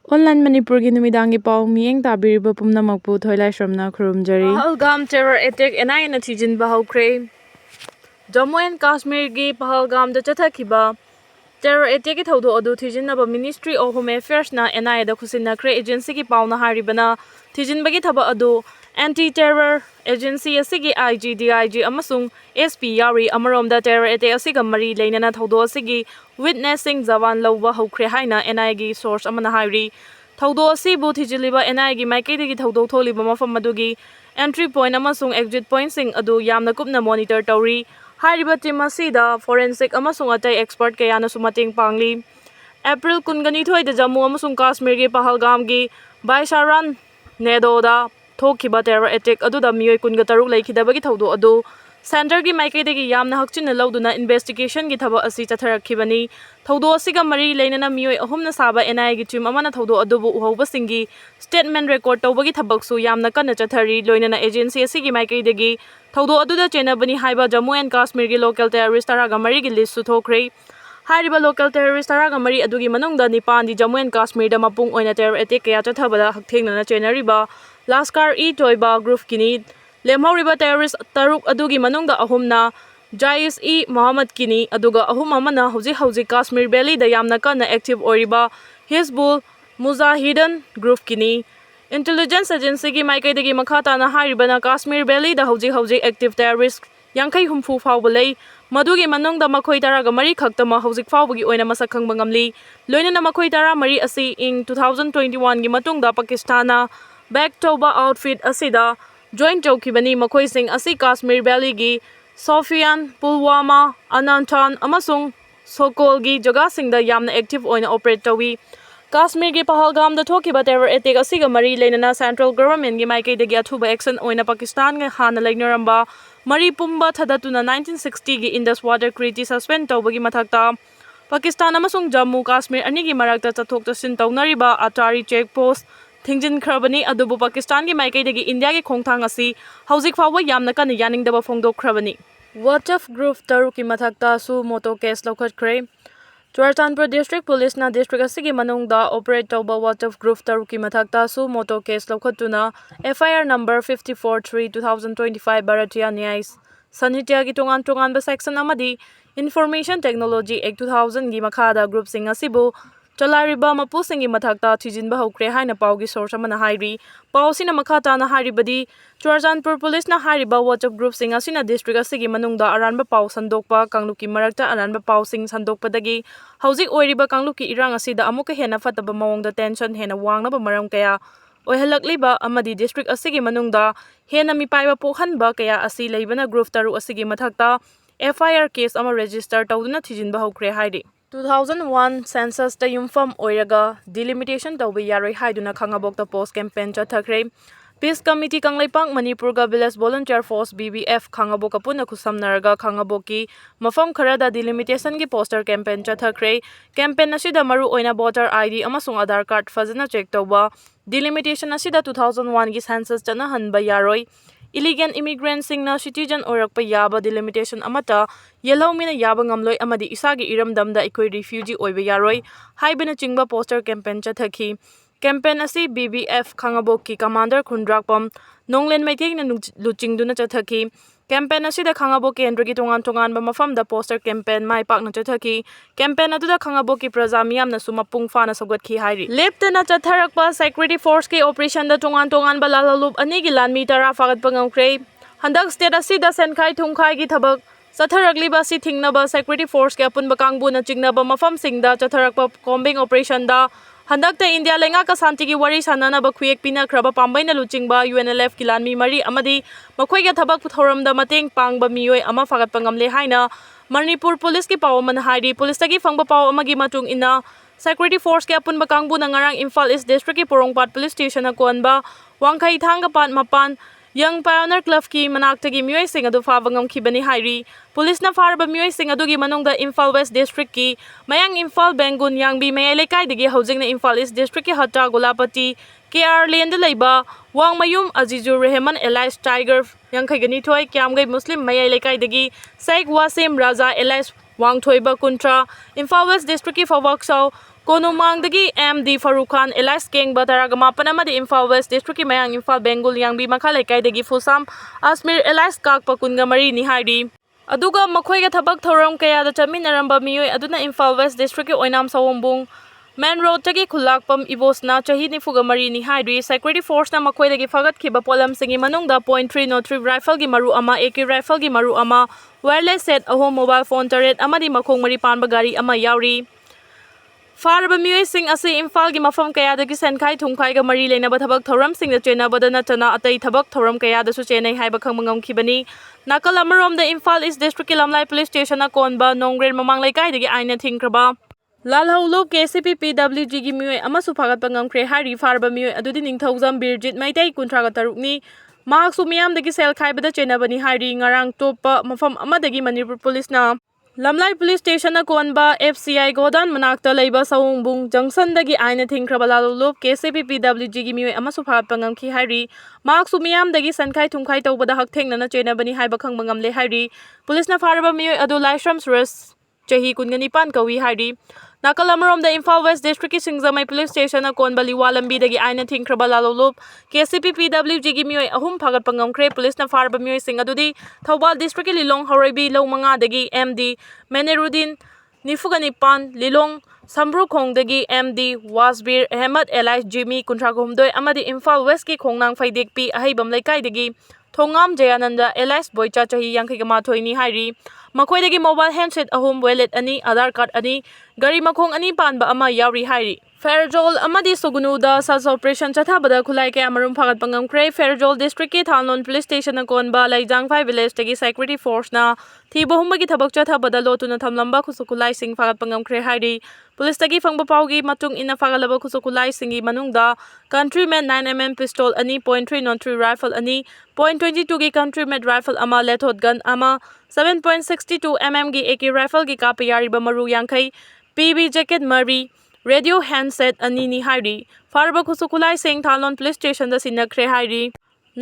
Online Manipur gi numidangi pau miyeng tabiriba pumnamakpu thoilaisamna khurumjari. Pahalgam terror attack NIA na thijinba haukhre. Jammu and Kashmir gi Pahalgam da chathakhiba terror attack ki thaudo adu thijinaba Ministry of Home Affairs na NIA da khusinakre agency ki pauna haribana thijinbagi thaba adu anti-terror agency asigi IG DIG amasung SP yari amarom da terror attack asiga mari leinana thaudo asigi witnessing jawan lawba haukhre haina NIA gi source amana hairi thaudo asibu thijiliba NIA gi maikaidagi thaudo tholiba mafam adugi entry point amasung exit point sing adu yamna kupna monitor tawri hairiba team asida forensic amasung atai expert kayana sumating pangli April kungani thoi da Jammu amasung Kashmir gi Pahalgam gi Baisaran nedoda thokhiba terror attack aduda miyoi kunga taruk laikhidabagi thaudo adu center gi maikaidagi yamna hakchina lawduna investigation gi thaba asi chatharakhibani thaudo asiga mari leinana miyoi ahumna saba NIA gi team amana thaudo adubu uhauba singi statement record tawbagi thabaksu yamna kana chathari loinana agency asigi maikaidagi thaudo aduda chenabani haiba Jammu and Kashmir gi local terrorist taraga mari gi list su thokre hairiba local terrorist taraga mari adugi manungda nipan di Jammu and Kashmir da mapung oina terror attack kaya chathabada hakthengna chenariba Laskar-e-Toiba group kini lemhauriba terrorist taruk adugi manungda ahumna Jais-e-Mohammed kini aduga ahum amana hauji Kashmir Valley da yamna kana active oiriba Hizbul Mujahideen group kini intelligence agency gi maikaidagi makhata na haribana Kashmir Valley da hauji active terrorist Thijankhre humfu fawbalei madugi manungda makhoi taraga mari khaktama haujik fawbagi oina masak khangba ngamli loinana makhoi tara mari asi ing 2021 gi matungda Pakistana back toba outfit asida joint chokibani makhoi sing asi Kashmir Valley gi Sofian Pulwama Anantan amasung Sokol gi jaga singda yamna active oina operate tawi Kashmir gi Pahalgam da thokiba terror attack asiga mari leinana central government gi maikaidagi athuba action oina Pakistan ga hana leinaramba mari pumba thadatuna 1960 gi Indus water treaty suspend tawbagi mathakta Pakistan amasung Jammu Kashmir anigi marakta chathok chasin tawnariba Atari checkpost Thijankhre adubu Pakistan gi maikaidagi India gi khongthang asi haujik fawba yamna kana yaningdaba phongdokhrabani WhatsApp group taruki mathakta su moto case lokhatkre Churachandpur district police na district asigi manungda operate tawba WhatsApp group taruki mathakta su moto case lokhatuna FIR number 54/3/2025 Bharatiya Nyai Sanhitya gi tongan ba section amadi Information Technology Act 2000 gi makhada group sing asibu Chalariba mapusing mathakta thijinba hokre haina paugi source amana hairi pausina makhata na haribadi Churachandpur police na hariba WhatsApp group sing asina district asigi manungda aranba pau sandokpa kangluki marakta aranba pau sing sandokpadagi hauzik oiriba kangluki irang asida amuka hena fataba mawongda tension hena wangnaba maram kaya oihalakliba amadi district asigi manungda hena mipaiba pokhanba kaya asi leibana group taru asigi mathakta FIR case ama register tawduna thijinba hokre hairi 2001 census da yumfam oiraga delimitation tawbi yaroi haiduna khangabokta post campaign chathakre Peace Committee Kanglaipang Manipur ga Village Volunteer Force BVF khangabok apuna khusamnaraga khangaboki mafam kharada delimitation gi poster campaign chathakre campaign asida maru oina voter ID amasung Aadhaar card fazana check tawba delimitation asida 2001 gi census chana hanba yaroi illegal immigrant singna citizen orakpa yaba delimitation amata yellow mina yaba ngamloi amadi isagi iramdamda ikoi refugee oiba yaroi haibena chingba poster campaign chathaki campaign asi BVF khangaboki commander khundrakpam nonglen maithengna luchingduna chathaki campaign asida khangaboki endrigi tongan ba mafamda poster campaign mai pakna chathaki campaign aduda khangaboki praja miyamna sumapung fana sogatkhi hairi leptana chatharakpa security force ki operation da tongan ba lalalup anigi lanmi tara fagat pangamkre handak state asida senkhai thungkhai gi thabak chatharakliba si thingnaba security force ke apunba kangbuna chingnaba mafam singda chatharakpa combing operation da Handakta India lenga ka santigi wari sanana ba khuyek pina khraba pambaina luchingba UNLF kilanmi mari amadi makhoi ga thabak puthoramda mateng pangba miyoi ama fagat pangamle haina Manipur police ki pawaman hairi police tagi fangba paw amagi matung ina security force ke apunba kangbu na ngarang Imphal East district ki Porongpat police station na konba wangkhai thanga pat mapan Young Pioneer Club ki manaktagi miyoi sing adu fawangam khibani hairi police na farba miyoi sing adu gi manungda Imphal West district ki mayang Imphal Bengun yangbi mayai lekai digi housing na Imphal East district ki Hatta Golapati KR Lane da leiba Wangmayum Azizur Rehman Elias Tiger yangkhai gani thoi kyamgai Muslim mayai lekai digi Sheikh Wasim Raza Elias Wangthoiba Kuntra Imphal West district ki Fawaksaw Konumangdagi MD Farooq Khan Elias Kengba Taragamapan amadi Imphal West District Mayang Imphal Bengal Yangbi Makhalaikai Fusam Asmir Elias Kakpa Kunga Mari ni haidi. Aduga makhoi ga thabak thoram kaya da chaminaramba miyoi aduna Imphal West District Oinam Sawombung Main Road tagi khulakpam Ibosna chahi nifuga mari ni haidi Security Force na makhoi dagi fagat khiba polam singi manungda .303 rifle gi maru ama AK rifle gi maru ama wireless set ahom mobile phone turret amadi makhong mari panba gari ama yauri. Faraba miyoi sing asi Imphal gi mafam kaya dagi senkai thungkai ga mari lena bathabak thoram sing da chena badana tana atai thabak thoram kaya da su chenai haiba khangmangam khibani nakal amarom da Imphal East District Lamlai Police Station na konba nongren mamang laikai dagi aina thingkraba lalhaulo KCP PWG gi miyoi amasu phagat pangam kre hari faraba miyoi adudi ningthaujam Birjit Maitai 36 ni mahaksu miyam dagi sel khaibada chena bani hari ngarang topa mafam amadagi Manipur Police na Lamlai Police Station na konba FCI Godan manakta leiba Saungbung Junction dagi aina thingkraba lalhaulo KCP PWG gi miyoi amasu phagat pangam khi hari mahaksu miyam dagi sankai thungkai tawbada hakthengna na chena bani haiba khangmangam le hari police na faraba miyoi adu Laishram Suresh chahi 19 kawi hari nakal amarom da Imphal West District ki Singzamai Police Station na konba liwa lambi dagi aina thingkraba lalhaulo KCP PWG gi miyoi ahum phagat pangam kre police na faraba miyoi sing adudi Thobal District ki Lilong Horoibi Lomanga dagi MD Menerudin Nifugani Lilong Sambru Khong dagi MD Wasbir Ahmad Elias Jimmy Kuntragumdoi amadi Imphal West ki Khongnang Faidekpi ahibam laikai dagi Thongam Jayananda Elias Boycha chahi 58 ni hari makhoi dagi mobile handset ahum wallet ani Aadhaar card ani gari makhong ani panba ama yauri hari Fairjol amadi Sugunuda Sas Operation Chathabada Khulai ke amarum phagat pangam kre Fairjol District ki Thalon Police Station na konba Laijangphai Village tagi Security Force na thibohumba gi thabak chathabada lotuna thamlamba khusukulai sing phagat pangam kre hari Police tagi phangba paugi matung ina phagalaba khusukulai singi manungda Countryman 9mm pistol ani .303 rifle ani .22 gi Countryman rifle ama lethot gun ama 7.62 mm gi AK rifle gi kapayari ba maru yangkai PB jacket mari radio handset ani ni hari farba khusukulai sing Thalon Police Station da sinakre hari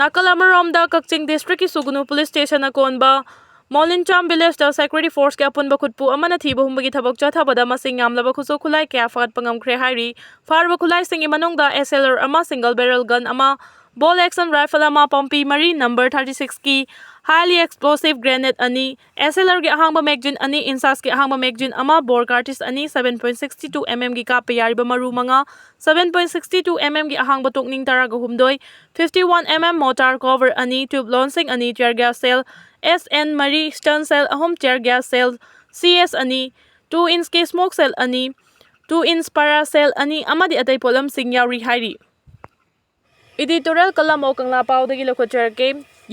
nakal amarom da Kakching District ki Sugunu Police Station na konba Molincham Village da Security Force ka punba khutpu amana thibohumba gi thabak chathabada masing yamlaba khusukulai kya fagat pangam kre hari farba khulai singi manung da SLR ama single barrel gun ama ball action rifle ama Pompi Mari number 36 ki highly explosive grenade ani SLR gi ahangba magazine ani insas gi ahangba magazine ama bore cartridge ani 7.62 mm gi kapayari ba maru manga 7.62 mm gi ahangba tokning taraga humdoi 51 mm mortar cover ani tube launching ani tear gas cell SN Mari stun cell ahom tear gas cell CS ani 2 inch ki smoke cell ani 2 inch para cell ani amadi atai polam sing yauri hari editorial kalam o kangla pau dagi lokhocher ke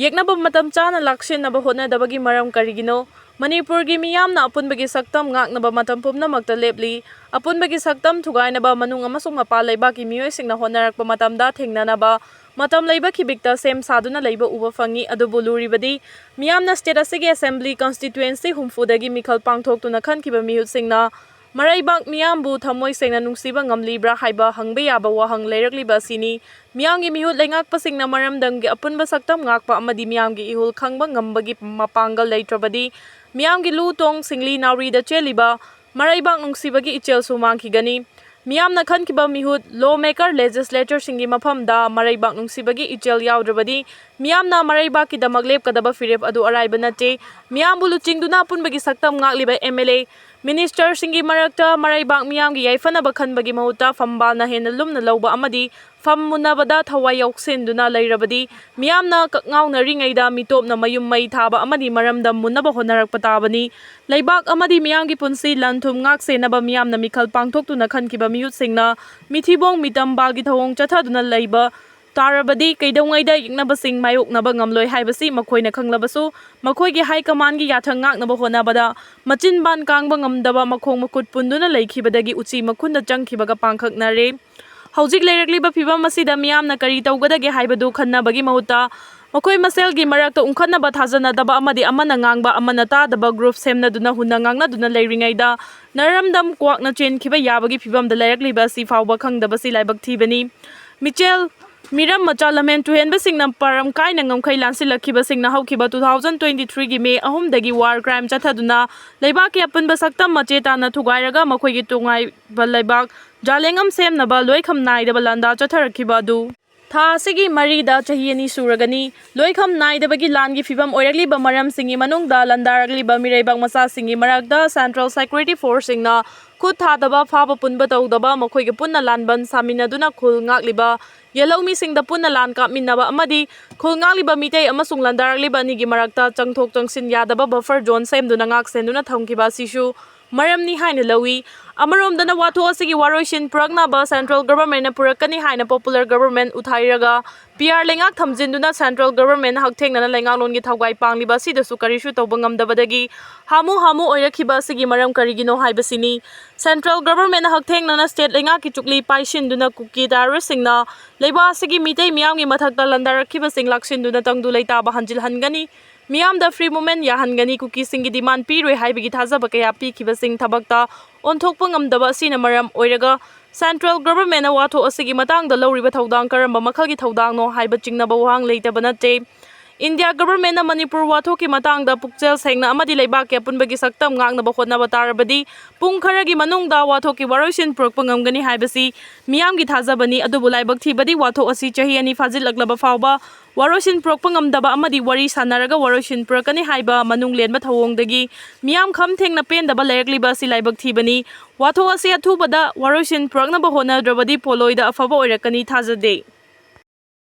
yeknaba matam chana lakshin naba hona dabagi maram karigino Manipur gi miyamna apunbagi saktam ngaknaba matam pumna makta lepli apunbagi saktam thugainaba manung amasung mapa leiba ki miyoi singna honarakpa matamda thengnanaba matam leiba khibikta sem saduna leiba uba fangi adubu luribadi miyamna state asigi assembly constituency humfudagi mikhal pangthoktuna khankiba mihut singna Maraibak miyambu thamoi sengna nungsiba ngamlibra haiba hangbe yaba wahang leirakliba sini miyamgi mihut lengakpa singna maramdamgi apunba saktam ngakpa amadi miyamgi ihul khangba ngambagi mapangal leitrabadi miyamgi lutong singli nauri da cheliba maraibak nungsibagi ichel sumangkhigani miyamna khankiba mihut lawmaker legislator singi mafamda maraibak nungsibagi ichel yaudrabadi miyamna maraibak ki damak lepkadaba firep adu araiba nate miyambu luchingduna apunbagi saktam ngakliba MLA Minister singi marakta maraibak miyamgi yaifanaba khanbagi mahuta fambalna hena lumna lawba amadi fammunabada thawai yauksin-duna leirabadi miyamna kakngawna ringaida mitopna mayum mai thaba amadi maramdam munaba honarakpa tabani leibak amadi miyamgi punsi lanthum ngaksenaba miyamna mikhal pangthoktuna khankiba miyutsingna mithibong mitambalgi thawong chathaduna leiba Tarabadi kaidongaida yiknabasing mayoknaba ngamloi haibasi makhoina khanglabasu makhoigi high command gi yathang ngaknaba honabada machin ban kangba ngamdaba makhong makut punduna leikhibadagi uchi makhunda changkhibaga pangkhaknare hojik leirakliba phibam asida miyamna kari tawgadagi haibadu khannabagi mahuta makhoi maselgi marakta ungkhanaba thajanadaba amadi amana ngangba amana tadaba group semnaduna hunna ngangnaduna leiringaida naramdam kwakna chenkhiba yabagi phibamda leirakliba si fawba khangdaba si laibak thibani Michel Miram macha lamen tuhenbasingna param kaina ngamkhai lansilakkhibasingna haukiba 2023 gi May 3 dagi war crime chathaduna leibak ki apunba saktam mache tana thugairaga makhoigi tungai balaibak jalengam semnaba loikham naidaba landa chatharakhiba du tha sigi marida chahi ani suragani loikham naidabagi langi fibam oirakliba maram singi manungda landarakliba mireibak masa singi marakda Central Security Force singna khut thadaba phaba punba tawdaba makhoigi punna lanban saminaduna khul ngakliba yellow mi singda punna lan ka minaba amadi khul ngakliba mitei amasung landarakliba nigi marakta changthok changsin yadaba buffer zone semduna ngak senduna thamkiba sisu maramni haina lawi amarom watho asigi waroishin pragnaba central government na purakani haina popular government uthairaga PR lengak thamjinduna central government hakthengna lengak longi thawgai pangliba sidasu karisu tawbangamdabadagi hamu oirakhiba asigi maram karigino haibasini central government hakthengna na state lengak ki chukli paishinduna kuki darusingna leiba asigi mitei miyamgi mathakta landarakhiba sing laksinduna tangdu leitaba hanjil hangani Miyam da free movement yahangani kuki singi demand piroi haibigi thajaba kaya pikhiba sing thabakta onthokpa ngamdaba sina maram oiraga central government na watho asigi matangda lawriba thaudang karamba makhalgi thaudang no haiba chingnaba wahang leitaba nate India government na Manipur watho ki matangda pukchel sengna amadi leibak ke punbagi saktam ngangnaba khotnaba tarabadi pung kharagi manungda watho ki waroisin prokpa ngamgani haibasi miyamgi thajabani adubu laibak thibadi watho asi chahi ani fazil laglaba fawba waroisin prokpa ngamdaba amadi wari sanaraga waroisin prakani haiba manung lenba thawongdagi miyam kham thengna pendaba lerakliba si laibak thibani watho asi athubada waroisin praknaba hona drabadi poloida afaba oirakani thajade